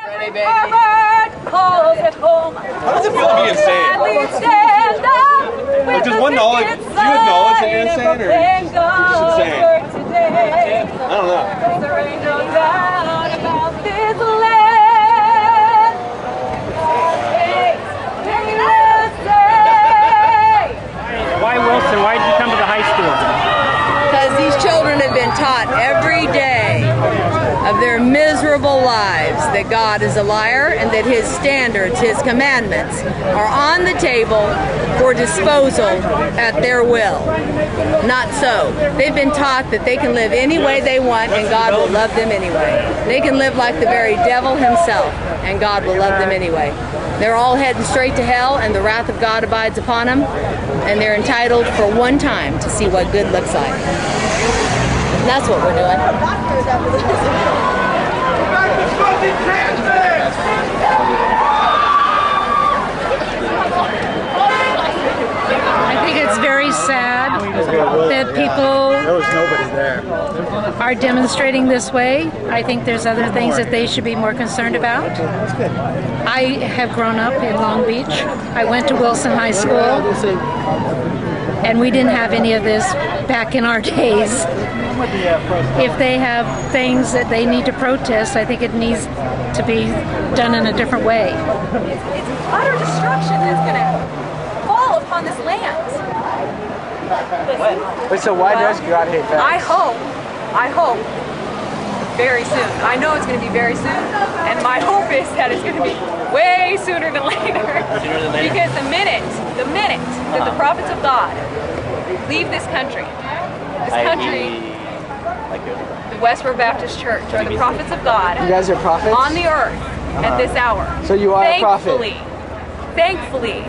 Ready, baby. Our heart calls at home. How does it feel to be insane? Stand up with just one knowledge. Do you acknowledge that you're insane, or you're just insane? I don't know. There ain't no doubt about this land. Why Wilson? Why did you come to the high school? Because these children have been taught every day of their miserable lives that God is a liar and that His standards, His commandments are on the table for disposal at their will. Not so. They've been taught that they can live any way they want and God will love them anyway. They can live like the very devil himself and God will love them anyway. They're all heading straight to hell and the wrath of God abides upon them, and they're entitled for one time to see what good looks like. And that's what we're doing. I think it's very sad that people are demonstrating this way. I think there's other things that they should be more concerned about. I have grown up in Long Beach. I went to Wilson High School, and we didn't have any of this back in our days. If they have things that they need to protest, I think it needs to be done in a different way. It's utter destruction that's going to fall upon this land. Wait, so why does God hate facts? I hope very soon. I know it's going to be very soon, and my hope is that it's going to be way sooner than later. Because the minute that the prophets of God leave this country, the Westboro Baptist Church, are the prophets of God. You guys are prophets? On the earth at this hour. So you are a prophet? Thankfully,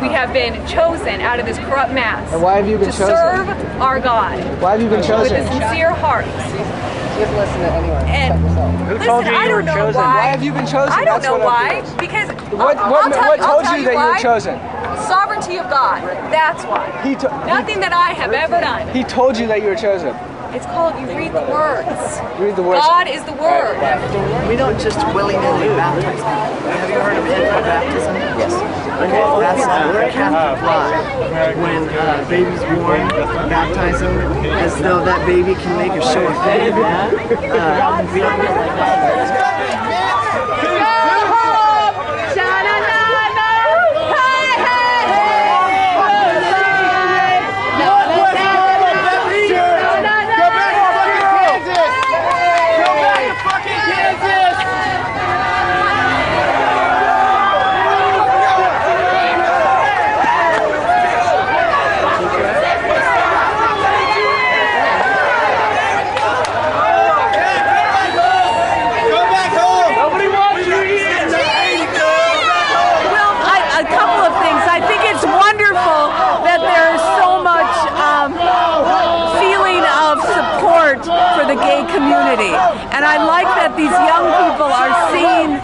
we have been chosen out of this corrupt mass. And why have you been chosen? To serve our God. Why have you been chosen? With a sincere heart. Just listen to anyone. And Who told you you were chosen? Why have you been chosen? I don't know why. Because what told you that you were chosen? Sovereignty of God. That's why. Nothing that I have ever done. He told you that you were chosen. It's called, you read the words. You read the words. God is the Word. We don't just willy-nilly baptize people. Have you heard of infant baptism? Yes. Okay, that's the Catholic law. When a baby's born, baptize them as though that baby can make a show of faith. We don't do it like that. For the gay community, and I like that these young people are seeing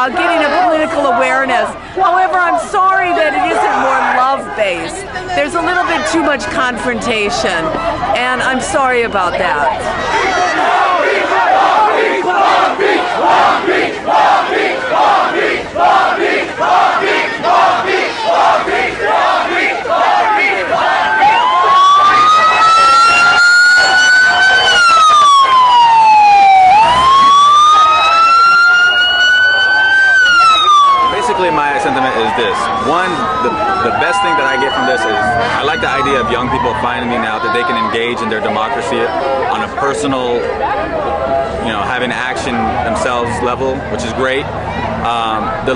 getting a political awareness. However, I'm sorry that it isn't more love-based. There's a little bit too much confrontation, and I'm sorry about that. My sentiment is this. One, the best thing that I get from this is I like the idea of young people finding out that they can engage in their democracy on a personal, having action themselves level, which is great. The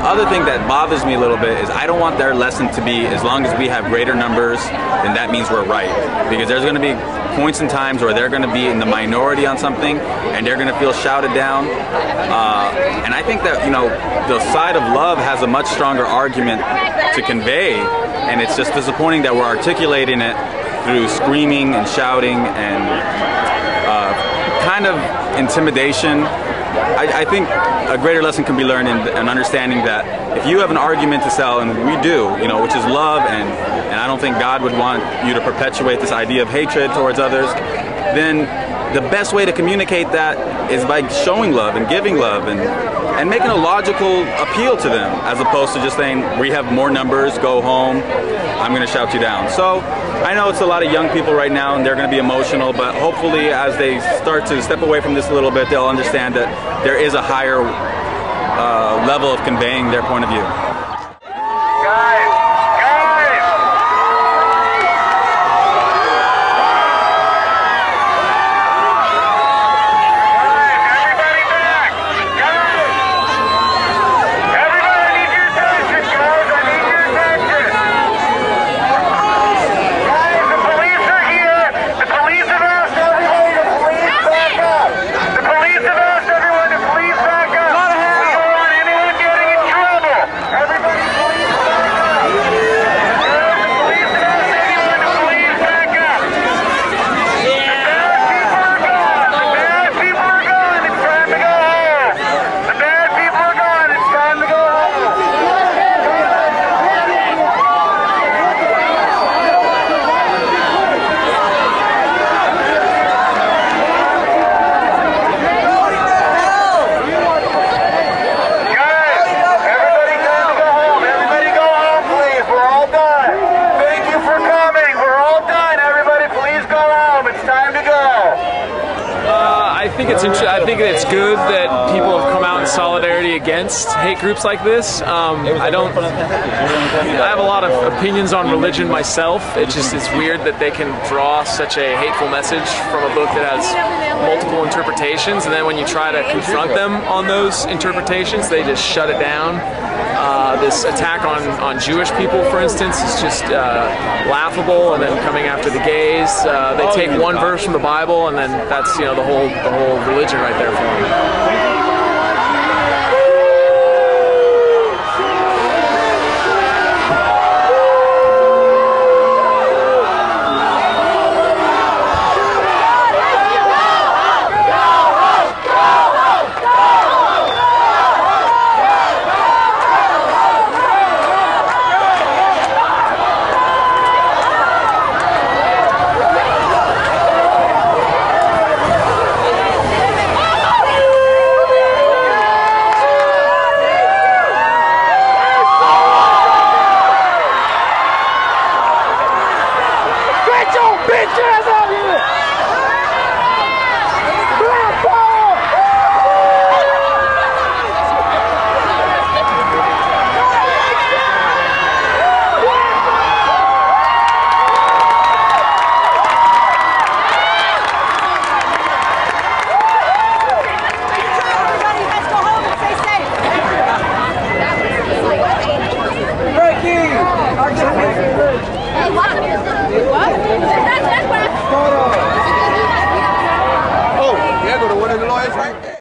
other thing that bothers me a little bit is I don't want their lesson to be as long as we have greater numbers, then that means we're right. Because there's going to be points and times where they're going to be in the minority on something and they're going to feel shouted down. And I think that, the side of love has a much stronger argument to convey, and it's just disappointing that we're articulating it through screaming and shouting and kind of intimidation. I think a greater lesson can be learned in understanding that if you have an argument to sell, and we do, which is love, and I don't think God would want you to perpetuate this idea of hatred towards others, then the best way to communicate that is by showing love and giving love and making a logical appeal to them, as opposed to just saying, we have more numbers, go home, I'm going to shout you down. So I know it's a lot of young people right now and they're going to be emotional, but hopefully as they start to step away from this a little bit, they'll understand that there is a higher level of conveying their point of view. I think it's good that people have come out in solidarity against hate groups like this. I have a lot of opinions on religion myself. It's weird that they can draw such a hateful message from a book that has multiple interpretations, and then when you try to confront them on those interpretations, they just shut it down. This attack on Jewish people, for instance, is just laughable, and then coming after the gays, they take one verse from the Bible, and then that's the whole religion right there for them. Frankie!